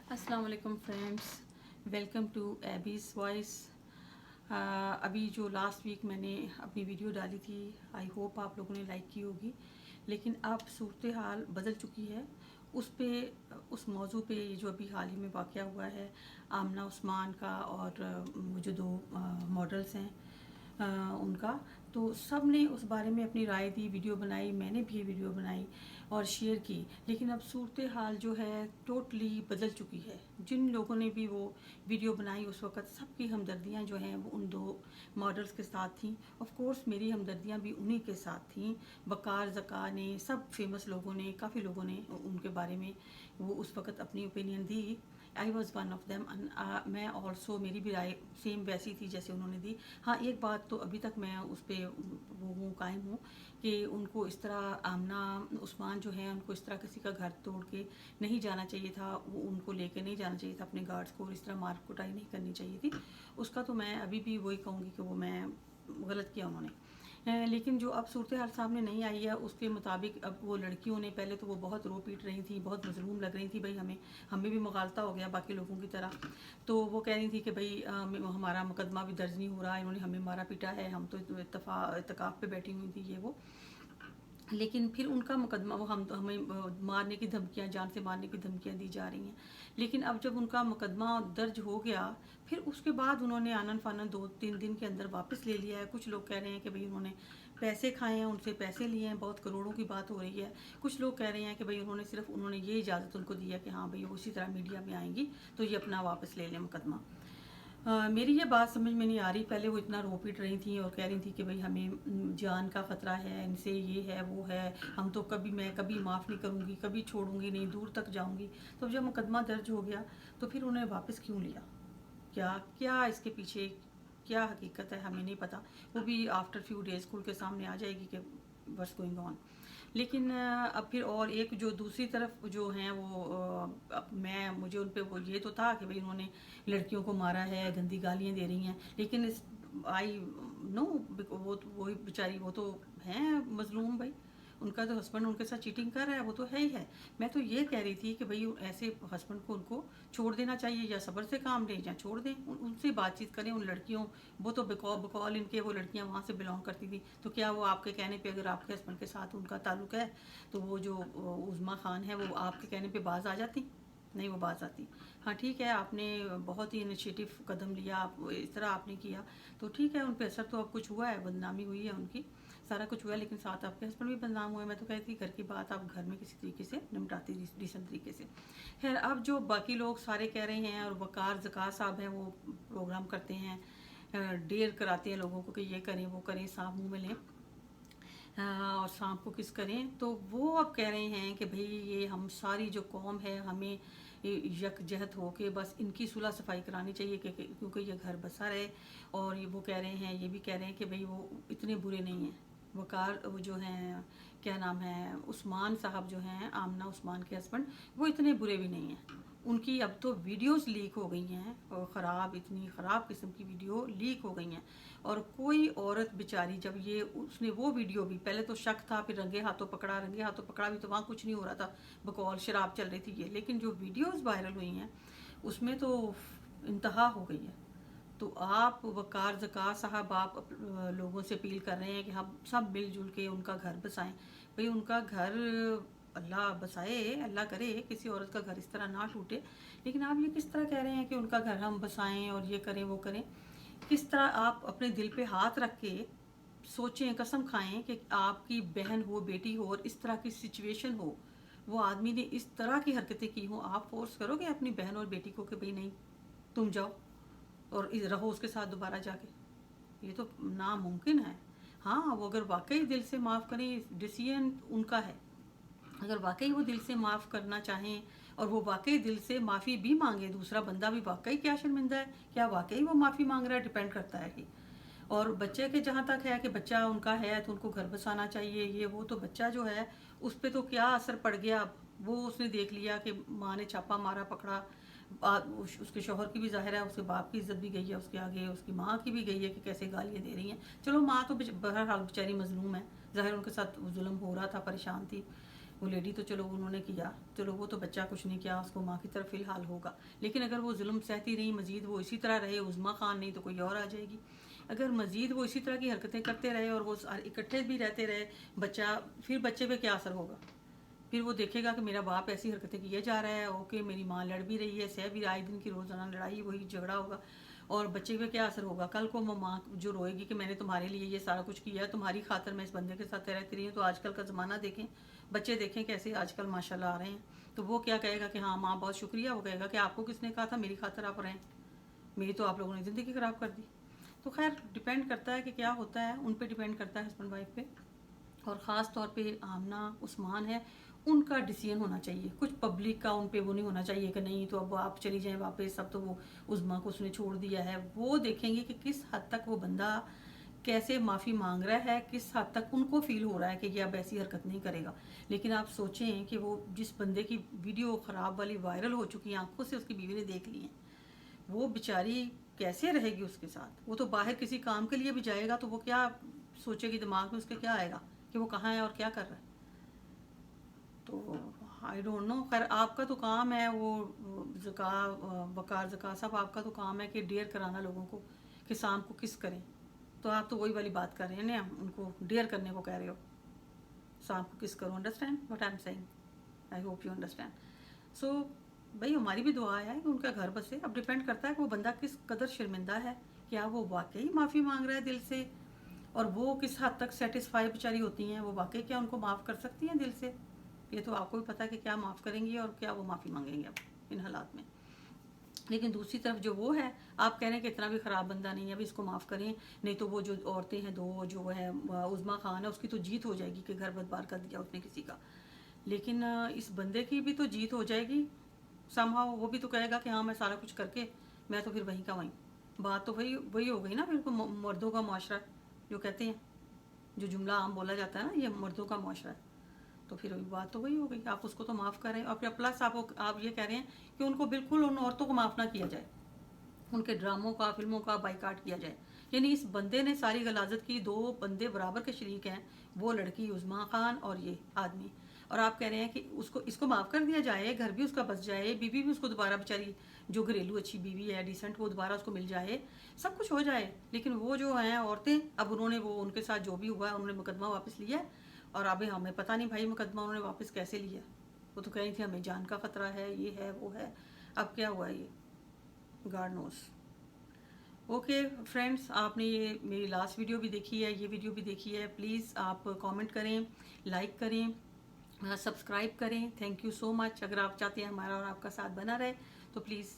अस्सलाम वालेकुम friends, welcome to एबीज़ voice. अभी जो लास्ट वीक मैंने अपनी वीडियो डाली थी, आई होप आप लोगों ने लाइक की होगी। लेकिन अब सूरत हाल बदल चुकी है। उस मौजू पे ये जो अभी हाल ही में वाक़या हुआ है आमना उस्मान का और वो जो दो मॉडल्स हैं उनका, तो सब ने उस बारे में अपनी राय दी, वीडियो बनाई, मैंने भी वीडियो बनाई और शेयर की। लेकिन अब सूरत हाल जो है टोटली बदल चुकी है। जिन लोगों ने भी वो वीडियो बनाई उस वक़्त, सबकी हमदर्दियाँ जो हैं वो उन दो मॉडल्स के साथ थीं। ऑफ कोर्स मेरी हमदर्दियाँ भी उन्हीं के साथ थीं। वक़ार ज़का ने, सब फेमस लोगों ने, काफ़ी लोगों ने उनके बारे में वो उस वक़्त अपनी opinion the. I was one of them. मैं ऑल्सो, मेरी भी राय सेम वैसी थी जैसे उन्होंने दी। हाँ, एक बात तो अभी तक मैं उस पर वो हूँ, कायम हूँ कि उनको इस तरह आमना उस्मान जो है उनको इस तरह किसी का घर तोड़ के नहीं जाना चाहिए था, वो उनको लेके नहीं जाना चाहिए था अपने गार्ड्स को, और इस तरह मार कुटाई नहीं करनी चाहिए थी। उसका तो मैं अभी भी वही कहूँगी कि वो मैं गलत किया उन्होंने। लेकिन जो अब सूरत हाल सामने नहीं आई है उसके मुताबिक अब वो लड़कियों ने, पहले तो वो बहुत रो पीट रही थी, बहुत मजलूम लग रही थी, भाई हमें भी मुगालता हो गया बाकी लोगों की तरह। तो वो कह रही थी कि भाई हमारा मुकदमा भी दर्ज नहीं हो रहा, इन्होंने हमें मारा पीटा है, हम तो इत्तफाक पे बैठी हुई थी, ये वो। लेकिन फिर उनका मुकदमा, वो हमें मारने की धमकियां, जान से मारने की धमकियां दी जा रही हैं। लेकिन अब जब उनका मुकदमा दर्ज हो गया, फिर उसके बाद उन्होंने आनन फानन 2-3 दिन के अंदर वापस ले लिया है। कुछ लोग कह रहे हैं कि भाई उन्होंने पैसे खाए हैं, उनसे पैसे लिए हैं, बहुत करोड़ों की बात हो रही है। कुछ लोग कह रहे हैं कि भाई उन्होंने ये इजाज़त उनको दी है कि हाँ भाई वो उसी तरह मीडिया में आएंगी तो ये अपना वापस ले लें मुकदमा। मेरी ये बात समझ में नहीं आ रही। पहले वो इतना रो पीट रही थी और कह रही थी कि भाई हमें जान का ख़तरा है, इनसे ये है वो है, हम तो मैं कभी माफ़ नहीं करूँगी, कभी छोड़ूंगी नहीं, दूर तक जाऊँगी। तो जब मुकदमा दर्ज हो गया तो फिर उन्हें वापस क्यों लिया? क्या क्या इसके पीछे क्या हकीकत है, हमें नहीं पता। वो भी आफ्टर फ्यू डेज़ खुल के सामने आ जाएगी कि व्हाट्स गोइंग ऑन। लेकिन अब फिर और एक जो दूसरी तरफ जो हैं वो अब मुझे उन पे वो ये तो था कि भाई उन्होंने लड़कियों को मारा है, गंदी गालियाँ दे रही हैं। लेकिन इस आई नो, वही बेचारी, वो तो हैं मजलूम भाई, उनका तो हस्बैंड उनके साथ चीटिंग कर रहा है, वो तो है ही है। मैं तो ये कह रही थी कि भाई ऐसे हस्बैंड को उनको छोड़ देना चाहिए, या सब्र से काम लें या छोड़ दें, उनसे बातचीत करें उन लड़कियों। वो तो बकौल इनके वो लड़कियां वहाँ से बिलोंग करती थी, तो क्या वो आपके कहने पे, अगर आपके हस्बैंड के साथ उनका ताल्लुक है तो वो जो उज़मा खान है वो आपके कहने पे बाज आ जाती? नहीं, वो बाज आती। हाँ ठीक है, आपने बहुत ही इनिशिएटिव कदम लिया, आप इस तरह आपने किया तो ठीक है, उन पर असर तो अब कुछ हुआ है, बदनामी हुई है उनकी, सारा कुछ हुआ है, लेकिन साथ आपके हस्बैंड भी बदनाम हुए। मैं तो कहती घर की बात आप घर में किसी तरीके से निपटाती, डिसेंट तरीके से। खैर, अब जो बाकी लोग सारे कह रहे हैं, और वकार ज़का साहब हैं, वो प्रोग्राम करते हैं, डेयर कराते हैं लोगों को कि ये करें वो करें, सांप मुंह में लें और सांप को किस करें। तो वो अब कह रहे हैं कि भाई ये हम सारी जो कौम है, हमें यकजहत हो के बस इनकी सुलह सफाई करानी चाहिए क्योंकि ये घर बसा रहे। और ये वो कह रहे हैं, ये भी कह रहे हैं कि भाई वो इतने बुरे नहीं हैं। वकार वो जो हैं, क्या नाम है, उस्मान साहब जो हैं, आमना उस्मान के हस्बैंड, वो इतने बुरे भी नहीं हैं। उनकी अब तो वीडियोस लीक हो गई हैं, और ख़राब, इतनी ख़राब किस्म की वीडियो लीक हो गई हैं। और कोई औरत बेचारी, जब ये उसने वो वीडियो भी, पहले तो शक था, फिर रंगे हाथों पकड़ा भी तो वहाँ कुछ नहीं हो रहा था, बकौल शराब चल रही थी ये। लेकिन जो वीडियोस वायरल हुई हैं उसमें तो इंतहा हो गई है। तो आप वकार ज़का साहब, आप लोगों से अपील कर रहे हैं कि हम सब मिलजुल के उनका घर बसाएं। भाई उनका घर अल्लाह बसाए, अल्लाह करे किसी औरत का घर इस तरह ना टूटे। लेकिन आप ये किस तरह कह रहे हैं कि उनका घर हम बसाएं और ये करें वो करें? किस तरह आप अपने दिल पे हाथ रख के सोचें, कसम खाएं कि आपकी बहन हो, बेटी हो, और इस तरह की सिचुएशन हो, वो आदमी ने इस तरह की हरकतें की हो, आप फोर्स करोगे अपनी बहन और बेटी को कि भाई नहीं, तुम जाओ और रहो उसके साथ दोबारा जाके? ये तो नामुमकिन है। हाँ, वो अगर वाकई दिल से माफ़ करें, डिसीजन उनका है। अगर वाकई वो दिल से माफ़ करना चाहें और वो वाकई दिल से माफ़ी भी मांगे, दूसरा बंदा भी वाकई क्या शर्मिंदा है, क्या वाकई वो माफ़ी मांग रहा है, डिपेंड करता है कि। और बच्चे के जहाँ तक है कि बच्चा उनका है तो उनको घर बसाना चाहिए, ये वो, तो बच्चा जो है उस पर तो क्या असर पड़ गया। वो उसने देख लिया कि माँ ने छापा मारा, पकड़ा, उसके शोहर की भी ज़ाहिर है, उसके बाप की इज्जत भी गई है उसके आगे, उसकी माँ की भी गई है कि कैसे गालियाँ दे रही हैं। चलो माँ तो बहरहाल बेचारी मजलूम है, ज़ाहिर उनके साथ जुल्म हो रहा था, परेशान थी। وہ لیڈی تو چلو انہوں نے کیا، چلو وہ تو بچہ کچھ نہیں کیا، اس کو ماں کی طرف فی الحال ہوگا، لیکن اگر وہ ظلم سہتی رہی مزید، وہ اسی طرح رہے، عظمیٰ خان نہیں تو کوئی اور آ جائے گی، اگر مزید وہ اسی طرح کی حرکتیں کرتے رہے اور وہ اکٹھے بھی رہتے رہے بچہ، پھر بچے پہ کیا اثر ہوگا؟ پھر وہ دیکھے گا کہ میرا باپ ایسی حرکتیں کیے جا رہا ہے، اوکے میری ماں لڑ بھی رہی ہے، سہ بھی آئے دن کی روزانہ لڑائی، وہی جھگڑا ہوگا، اور بچے پہ کیا اثر ہوگا؟ کل کو وہ ماں جو روئے گی کہ میں نے تمہارے لیے یہ سارا کچھ کیا ہے، تمہاری خاطر میں اس بندے کے ساتھ رہتی رہی ہوں، تو آج کل کا زمانہ دیکھیں، بچے دیکھیں کیسے آج کل ماشاء اللہ آ رہے ہیں، تو وہ کیا کہے گا کہ ہاں ماں بہت شکریہ، وہ کہے گا کہ آپ کو کس نے کہا تھا میری خاطر آپ رہیں، میری تو آپ لوگوں نے زندگی خراب کر دی۔ تو خیر ڈپینڈ کرتا ہے کہ کیا ہوتا ہے، ان پہ ڈپینڈ کرتا ہے ہسبینڈ وائف پہ، اور خاص طور پہ آمنہ عثمان ہے، ان کا ڈیسیژن ہونا چاہیے، کچھ پبلک کا ان پہ وہ نہیں ہونا چاہیے کہ نہیں تو اب آپ چلی جائیں واپس، اب تو وہ عظمیٰ کو اس نے چھوڑ دیا ہے، وہ دیکھیں گے کہ کس حد تک وہ بندہ کیسے معافی مانگ رہا ہے، کس حد تک ان کو فیل ہو رہا ہے کہ یہ اب ایسی حرکت نہیں کرے گا۔ لیکن آپ سوچیں کہ وہ جس بندے کی ویڈیو خراب والی وائرل ہو چکی ہیں، آنکھوں سے اس کی بیوی نے دیکھ لی ہیں، وہ بیچاری کیسے رہے گی اس کے ساتھ؟ وہ تو باہر کسی کام کے لیے بھی جائے گا تو وہ کیا سوچے گی، دماغ میں اس کے کیا آئے گا کہ وہ کہاں ہے اور کیا کر رہا ہے؟ تو آئی ڈونٹ نو، خیر آپ کا تو کام ہے وہ وقار زکا صاحب، آپ کا تو کام ہے کہ ڈیئر کرانا لوگوں کو کہ شام کو کس کریں، تو آپ تو وہی والی بات کر رہے ہیں نا، ان کو ڈیئر کرنے کو کہہ رہے ہو، شام کو کس کرو، understand what I am seeing, I hope you understand. So بھائی ہماری بھی دعا ہے کہ ان کا گھر بسے، اب ڈپینڈ کرتا ہے کہ وہ بندہ کس قدر شرمندہ ہے، کیا وہ واقعی معافی مانگ رہا ہے دل سے، اور وہ کس حد تک سیٹسفائی بیچاری ہوتی ہیں، وہ واقعی کیا ان کو معاف کر سکتی ہیں دل سے؟ یہ تو آپ کو بھی پتہ ہے کہ کیا معاف کریں گی اور کیا وہ معافی مانگیں گے اب ان حالات میں۔ لیکن دوسری طرف جو وہ ہے، آپ کہہ رہے ہیں کہ اتنا بھی خراب بندہ نہیں ہے، ابھی اس کو معاف کریں، نہیں تو وہ جو عورتیں ہیں دو، جو ہے عظمیٰ خان ہے، اس کی تو جیت ہو جائے گی کہ گھر بد بار کر دیا اس نے کسی کا، لیکن اس بندے کی بھی تو جیت ہو جائے گی سم ہاؤ، وہ بھی تو کہے گا کہ ہاں میں سارا کچھ کر کے میں تو پھر وہیں کا وہیں، بات تو وہی ہو گئی نا، پھر مردوں کا معاشرہ جو کہتے ہیں، جو جملہ عام بولا جاتا ہے نا، یہ مردوں کا معاشرہ ہے، تو پھر بات تو وہی ہو گئی، آپ اس کو تو معاف کریں، اور پھر پلس آپ یہ کہہ رہے ہیں کہ ان کو بالکل ان عورتوں کو معاف نہ کیا جائے، ان کے ڈراموں کا فلموں کا بائیکاٹ کیا جائے، یعنی اس بندے نے ساری غلاظت کی، دو بندے برابر کے شریک ہیں، وہ لڑکی عظمیٰ خان اور یہ آدمی، اور آپ کہہ رہے ہیں کہ اس کو معاف کر دیا جائے، گھر بھی اس کا بس جائے، بیوی بھی اس کو دوبارہ بیچاری جو گھریلو اچھی بیوی ہے ڈیسنٹ، وہ دوبارہ اس کو مل جائے، سب کچھ ہو جائے، لیکن وہ جو ہیں عورتیں، اب انہوں نے وہ ان کے ساتھ جو بھی ہوا ہے انہوں نے مقدمہ واپس لیا ہے، اور اب ہمیں پتہ نہیں بھائی مقدمہ انہوں نے واپس کیسے لیا، وہ تو کہہ رہی تھی ہمیں جان کا خطرہ ہے، یہ ہے وہ ہے، اب کیا ہوا یہ گاڈ نوز۔ اوکے فرینڈس، آپ نے یہ میری لاسٹ ویڈیو بھی دیکھی ہے، یہ ویڈیو بھی دیکھی ہے، پلیز آپ کامنٹ کریں، لائک کریں، سبسکرائب کریں، تھینک یو سو مچ، اگر آپ چاہتے ہیں ہمارا اور آپ کا ساتھ بنا رہے تو پلیز